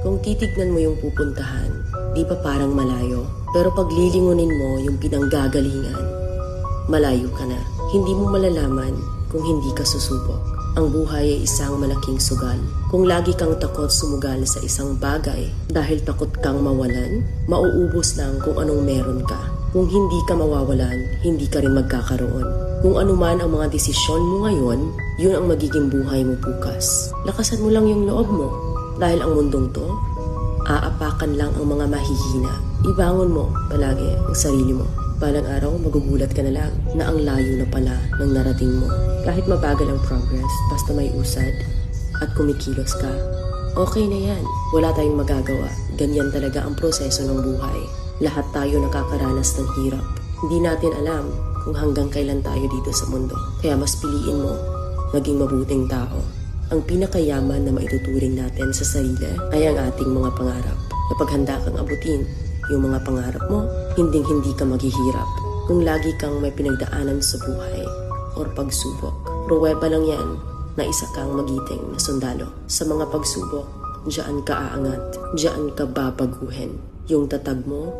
Kung titignan mo yung pupuntahan, di ba parang malayo? Pero pag lilingunin mo yung pinanggagalingan, malayo ka na. Hindi mo malalaman kung hindi ka susubok. Ang buhay ay isang malaking sugal. Kung lagi kang takot sumugal sa isang bagay dahil takot kang mawalan, mauubos lang kung anong meron ka. Kung hindi ka mawawalan, hindi ka rin magkakaroon. Kung ano man ang mga desisyon mo ngayon, yun ang magiging buhay mo bukas. Lakasan mo lang yung loob mo. Dahil ang mundong to, aapakan lang ang mga mahihina. Ibangon mo palagi ang sarili mo. Balang araw, magugulat ka na lang na ang layo na pala ng narating mo. Kahit mabagal ang progress, basta may usad at kumikilos ka, okay na yan. Wala tayong magagawa. Ganyan talaga ang proseso ng buhay. Lahat tayo nakakaranas ng hirap. Hindi natin alam kung hanggang kailan tayo dito sa mundo. Kaya mas piliin mo maging mabuting tao. Ang pinakayaman na maituturing natin sa sarili ay ang ating mga pangarap. Kapag handa kang abutin yung mga pangarap mo, hinding-hindi ka maghihirap. Kung lagi kang may pinagdaanan sa buhay or pagsubok, pruweba lang yan na isa kang magiting na sundalo. Sa mga pagsubok, diyan ka aangat, diyan ka babaguhin. Yung tatag mo